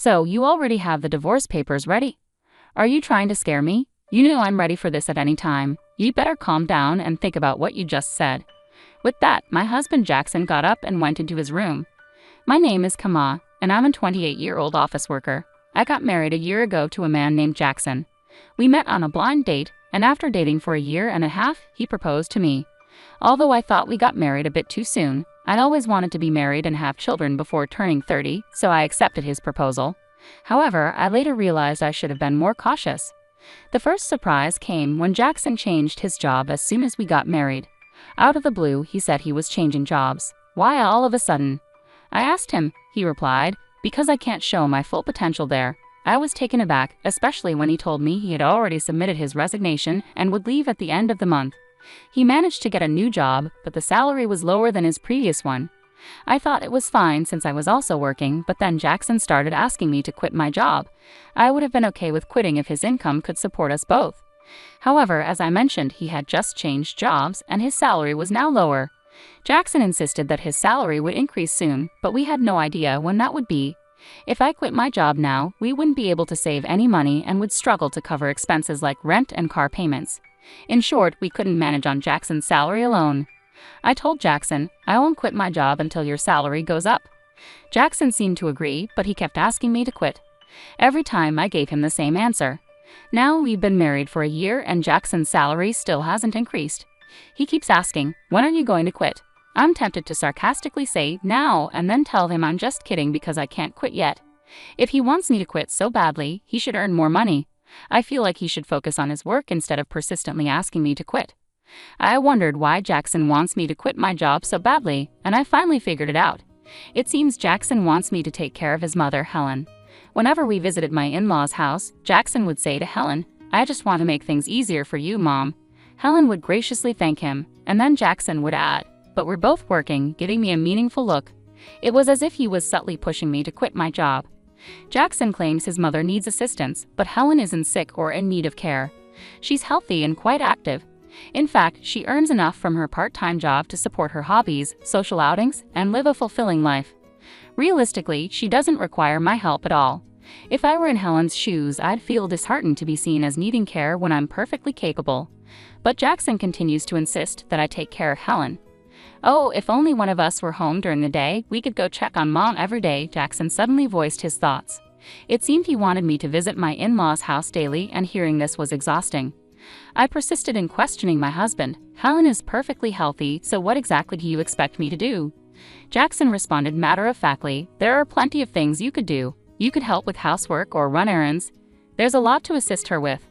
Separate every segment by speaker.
Speaker 1: So, you already have the divorce papers ready? Are you trying to scare me? You know I'm ready for this at any time. You better calm down and think about what you just said. With that, my husband Jackson got up and went into his room. My name is Kama, and I'm a 28-year-old office worker. I got married a year ago to a man named Jackson. We met on a blind date, and after dating for a year and a half, he proposed to me. Although I thought we got married a bit too soon, I'd always wanted to be married and have children before turning 30, so I accepted his proposal. However, I later realized I should have been more cautious. The first surprise came when Jackson changed his job as soon as we got married. Out of the blue, he said he was changing jobs. Why all of a sudden? I asked him. He replied, because I can't show my full potential there. I was taken aback, especially when he told me he had already submitted his resignation and would leave at the end of the month. He managed to get a new job, but the salary was lower than his previous one. I thought it was fine since I was also working, but then Jackson started asking me to quit my job. I would have been okay with quitting if his income could support us both. However, as I mentioned, he had just changed jobs and his salary was now lower. Jackson insisted that his salary would increase soon, but we had no idea when that would be. If I quit my job now, we wouldn't be able to save any money and would struggle to cover expenses like rent and car payments. In short, we couldn't manage on Jackson's salary alone. I told Jackson, I won't quit my job until your salary goes up. Jackson seemed to agree, but he kept asking me to quit. Every time I gave him the same answer. Now we've been married for a year and Jackson's salary still hasn't increased. He keeps asking, when are you going to quit? I'm tempted to sarcastically say, now, and then tell him I'm just kidding because I can't quit yet. If he wants me to quit so badly, he should earn more money. I feel like he should focus on his work instead of persistently asking me to quit. I wondered why Jackson wants me to quit my job so badly, and I finally figured it out. It seems Jackson wants me to take care of his mother, Helen. Whenever we visited my in-laws' house, Jackson would say to Helen, I just want to make things easier for you, Mom. Helen would graciously thank him, and then Jackson would add, but we're both working, giving me a meaningful look. It was as if he was subtly pushing me to quit my job. Jackson claims his mother needs assistance, but Helen isn't sick or in need of care. She's healthy and quite active. In fact, she earns enough from her part-time job to support her hobbies, social outings, and live a fulfilling life. Realistically, she doesn't require my help at all. If I were in Helen's shoes, I'd feel disheartened to be seen as needing care when I'm perfectly capable. But Jackson continues to insist that I take care of Helen. Oh, if only one of us were home during the day, we could go check on Mom every day, Jackson suddenly voiced his thoughts. It seemed he wanted me to visit my in-laws' house daily, and hearing this was exhausting. I persisted in questioning my husband. Helen is perfectly healthy, so what exactly do you expect me to do? Jackson responded matter-of-factly, there are plenty of things you could do. You could help with housework or run errands. There's a lot to assist her with.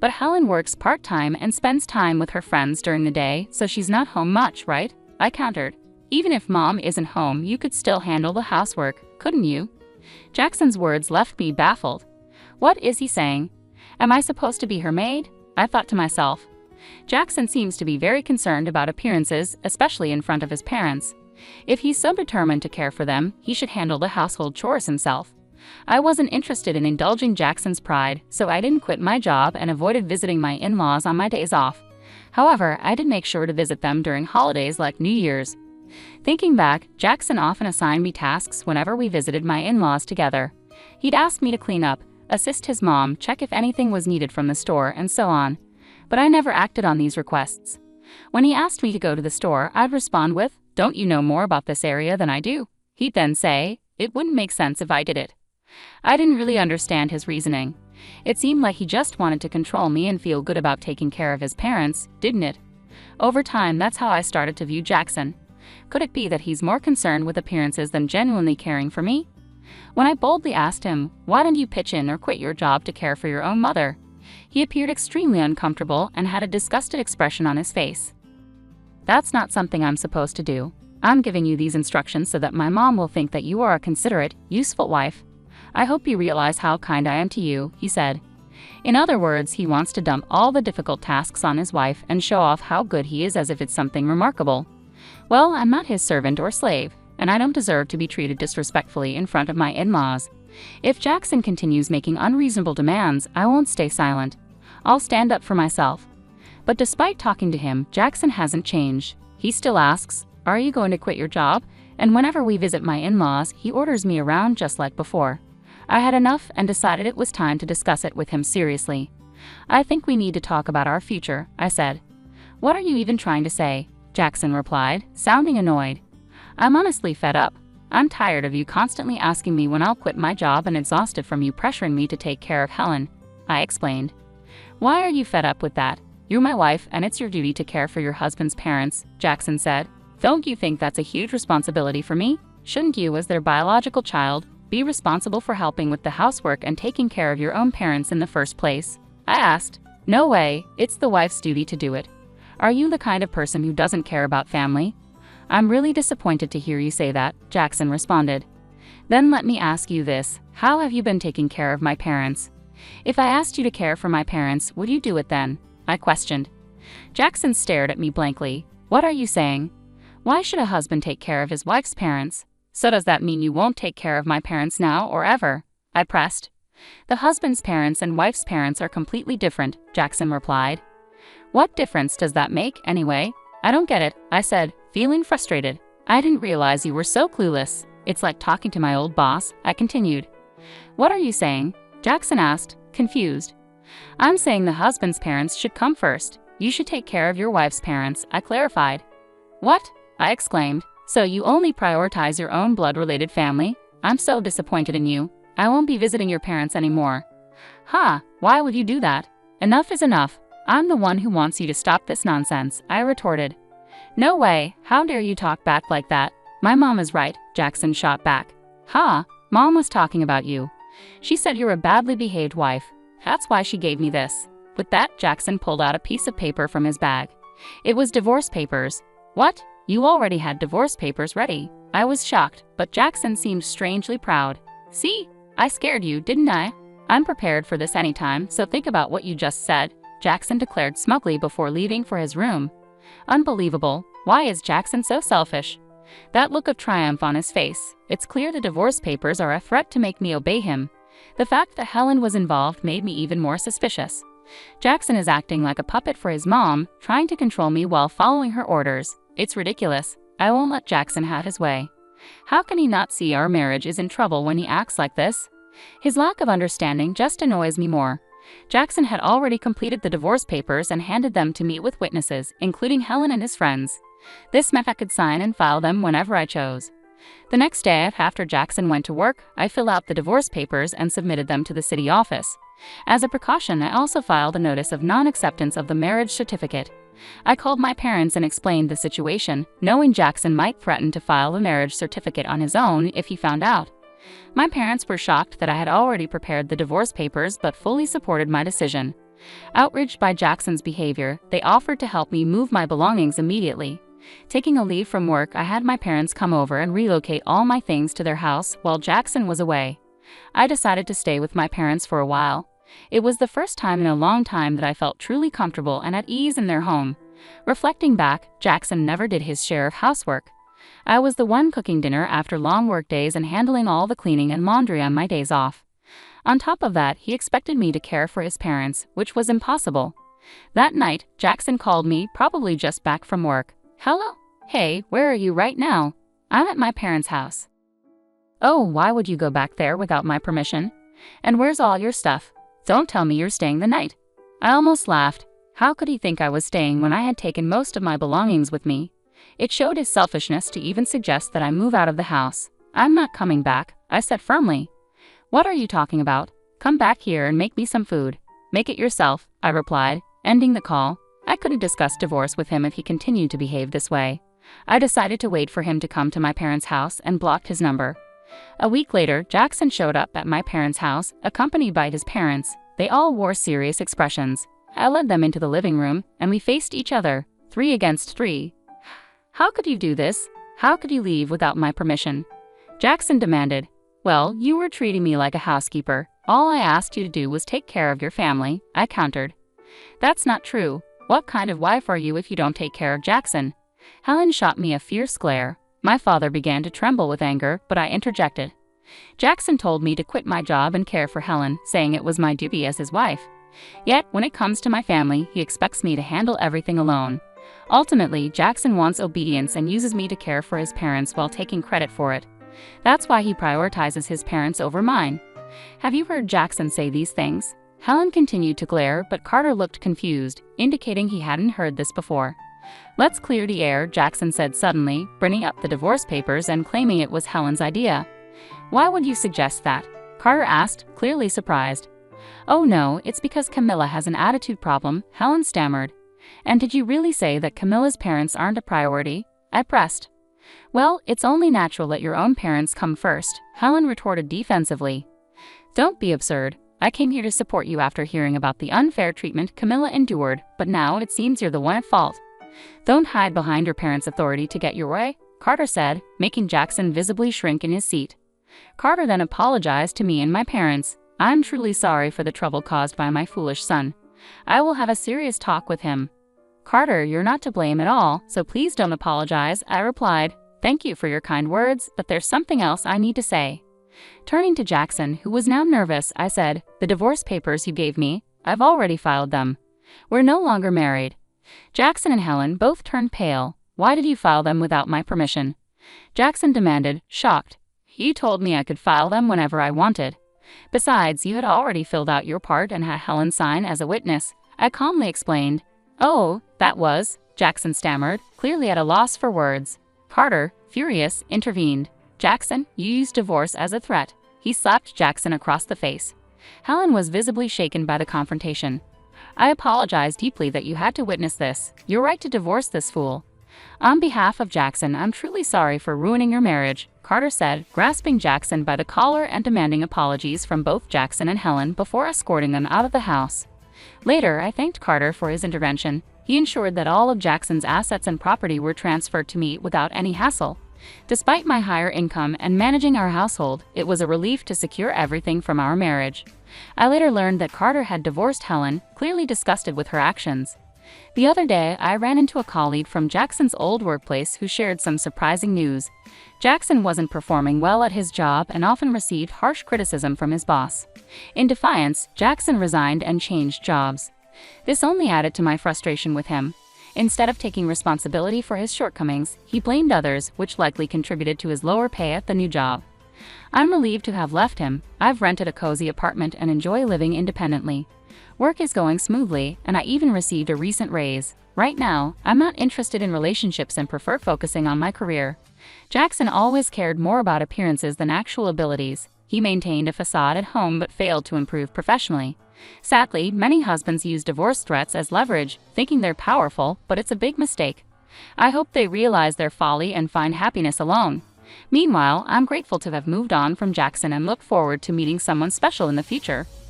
Speaker 1: But Helen works part-time and spends time with her friends during the day, so she's not home much, right? I countered. Even if Mom isn't home, you could still handle the housework, couldn't you? Jackson's words left me baffled. What is he saying? Am I supposed to be her maid? I thought to myself. Jackson seems to be very concerned about appearances, especially in front of his parents. If he's so determined to care for them, he should handle the household chores himself. I wasn't interested in indulging Jackson's pride, so I didn't quit my job and avoided visiting my in-laws on my days off. However, I did make sure to visit them during holidays like New Year's. Thinking back, Jackson often assigned me tasks whenever we visited my in-laws together. He'd ask me to clean up, assist his mom, check if anything was needed from the store, and so on. But I never acted on these requests. When he asked me to go to the store, I'd respond with, "Don't you know more about this area than I do?" He'd then say, "It wouldn't make sense if I did it." I didn't really understand his reasoning. It seemed like he just wanted to control me and feel good about taking care of his parents, didn't it? Over time, that's how I started to view Jackson. Could it be that he's more concerned with appearances than genuinely caring for me? When I boldly asked him, why don't you pitch in or quit your job to care for your own mother? He appeared extremely uncomfortable and had a disgusted expression on his face. That's not something I'm supposed to do. I'm giving you these instructions so that my mom will think that you are a considerate, useful wife. I hope you realize how kind I am to you, he said. In other words, he wants to dump all the difficult tasks on his wife and show off how good he is as if it's something remarkable. Well, I'm not his servant or slave, and I don't deserve to be treated disrespectfully in front of my in-laws. If Jackson continues making unreasonable demands, I won't stay silent. I'll stand up for myself. But despite talking to him, Jackson hasn't changed. He still asks, "Are you going to quit your job?" And whenever we visit my in-laws, he orders me around just like before. I had enough and decided it was time to discuss it with him seriously. "I think we need to talk about our future," I said. "What are you even trying to say?" Jackson replied, sounding annoyed. "I'm honestly fed up. I'm tired of you constantly asking me when I'll quit my job and exhausted from you pressuring me to take care of Helen," I explained. "Why are you fed up with that? You're my wife and it's your duty to care for your husband's parents," Jackson said. "Don't you think that's a huge responsibility for me? Shouldn't you, as their biological child, be responsible for helping with the housework and taking care of your own parents in the first place?" I asked. "No way, it's the wife's duty to do it. Are you the kind of person who doesn't care about family?" "I'm really disappointed to hear you say that," Jackson responded. "Then let me ask you this, how have you been taking care of my parents? If I asked you to care for my parents, would you do it then?" I questioned. Jackson stared at me blankly. "What are you saying? Why should a husband take care of his wife's parents? So does that mean you won't take care of my parents now or ever?" I pressed. "The husband's parents and wife's parents are completely different," Jackson replied. "What difference does that make, anyway? I don't get it," I said, feeling frustrated. "I didn't realize you were so clueless. It's like talking to my old boss," I continued. "What are you saying?" Jackson asked, confused. "I'm saying the husband's parents should come first. You should take care of your wife's parents," I clarified. "What?" I exclaimed. "So you only prioritize your own blood-related family? I'm so disappointed in you. I won't be visiting your parents anymore." "Huh, why would you do that? Enough is enough. I'm the one who wants you to stop this nonsense," I retorted. "No way, how dare you talk back like that? My mom is right," Jackson shot back. "Huh, Mom was talking about you. She said you're a badly behaved wife. That's why she gave me this." With that, Jackson pulled out a piece of paper from his bag. It was divorce papers. "What? You already had divorce papers ready?" I was shocked, but Jackson seemed strangely proud. "See? I scared you, didn't I? I'm prepared for this anytime, so think about what you just said," Jackson declared smugly before leaving for his room. Unbelievable. Why is Jackson so selfish? That look of triumph on his face. It's clear the divorce papers are a threat to make me obey him. The fact that Helen was involved made me even more suspicious. Jackson is acting like a puppet for his mom, trying to control me while following her orders. It's ridiculous. I won't let Jackson have his way. How can he not see our marriage is in trouble when he acts like this? His lack of understanding just annoys me more. Jackson had already completed the divorce papers and handed them to me with witnesses, including Helen and his friends. This meant I could sign and file them whenever I chose. The next day, after Jackson went to work, I filled out the divorce papers and submitted them to the city office. As a precaution, I also filed a notice of non-acceptance of the marriage certificate. I called my parents and explained the situation, knowing Jackson might threaten to file the marriage certificate on his own if he found out. My parents were shocked that I had already prepared the divorce papers but fully supported my decision. Outraged by Jackson's behavior, they offered to help me move my belongings immediately. Taking a leave from work, I had my parents come over and relocate all my things to their house while Jackson was away. I decided to stay with my parents for a while. It was the first time in a long time that I felt truly comfortable and at ease in their home. Reflecting back, Jackson never did his share of housework. I was the one cooking dinner after long work days and handling all the cleaning and laundry on my days off. On top of that, he expected me to care for his parents, which was impossible. That night, Jackson called me, probably just back from work. "Hello? Hey, where are you right now?" "I'm at my parents' house." "Oh, why would you go back there without my permission? And where's all your stuff? Don't tell me you're staying the night." I almost laughed. How could he think I was staying when I had taken most of my belongings with me? It showed his selfishness to even suggest that I move out of the house. "I'm not coming back," I said firmly. "What are you talking about? Come back here and make me some food." "Make it yourself," I replied, ending the call. I couldn't discuss divorce with him if he continued to behave this way. I decided to wait for him to come to my parents' house and blocked his number. A week later, Jackson showed up at my parents' house, accompanied by his parents. They all wore serious expressions. I led them into the living room, and we faced each other, 3 against 3. "How could you do this? How could you leave without my permission?" Jackson demanded. "Well, you were treating me like a housekeeper. All I asked you to do was take care of your family," I countered. "That's not true. What kind of wife are you if you don't take care of Jackson?" Helen shot me a fierce glare. My father began to tremble with anger, but I interjected. "Jackson told me to quit my job and care for Helen, saying it was my duty as his wife. Yet, when it comes to my family, he expects me to handle everything alone. Ultimately, Jackson wants obedience and uses me to care for his parents while taking credit for it. That's why he prioritizes his parents over mine. Have you heard Jackson say these things? Helen continued to glare, but Carter looked confused, indicating he hadn't heard this before. Let's clear the air, Jackson said suddenly, bringing up the divorce papers and claiming it was Helen's idea. Why would you suggest that? Carter asked, clearly surprised. Oh no, it's because Camilla has an attitude problem, Helen stammered. And did you really say that Camilla's parents aren't a priority? I pressed. Well, it's only natural that your own parents come first, Helen retorted defensively. Don't be absurd. I came here to support you after hearing about the unfair treatment Camilla endured, but now it seems you're the one at fault. Don't hide behind your parents' authority to get your way, Carter said, making Jackson visibly shrink in his seat. Carter then apologized to me and my parents. I'm truly sorry for the trouble caused by my foolish son. I will have a serious talk with him. Carter, you're not to blame at all, so please don't apologize, I replied. Thank you for your kind words, but there's something else I need to say. Turning to Jackson, who was now nervous, I said, the divorce papers you gave me, I've already filed them. We're no longer married. Jackson and Helen both turned pale. Why did you file them without my permission? Jackson demanded, shocked. You told me I could file them whenever I wanted. Besides, you had already filled out your part and had Helen sign as a witness, I calmly explained. Oh, that was, Jackson stammered, clearly at a loss for words. Carter, furious, intervened. Jackson, you used divorce as a threat. He slapped Jackson across the face. Helen was visibly shaken by the confrontation. I apologize deeply that you had to witness this. You're right to divorce this fool. On behalf of Jackson, I'm truly sorry for ruining your marriage, Carter said, grasping Jackson by the collar and demanding apologies from both Jackson and Helen before escorting them out of the house. Later, I thanked Carter for his intervention. He ensured that all of Jackson's assets and property were transferred to me without any hassle. Despite my higher income and managing our household, it was a relief to secure everything from our marriage. I later learned that Carter had divorced Helen, clearly disgusted with her actions. The other day, I ran into a colleague from Jackson's old workplace who shared some surprising news. Jackson wasn't performing well at his job and often received harsh criticism from his boss. In defiance, Jackson resigned and changed jobs. This only added to my frustration with him. Instead of taking responsibility for his shortcomings, he blamed others, which likely contributed to his lower pay at the new job. I'm relieved to have left him. I've rented a cozy apartment and enjoy living independently. Work is going smoothly, and I even received a recent raise. Right now, I'm not interested in relationships and prefer focusing on my career. Jackson always cared more about appearances than actual abilities. He maintained a facade at home but failed to improve professionally. Sadly, many husbands use divorce threats as leverage, thinking they're powerful, but it's a big mistake. I hope they realize their folly and find happiness alone. Meanwhile, I'm grateful to have moved on from Jackson and look forward to meeting someone special in the future.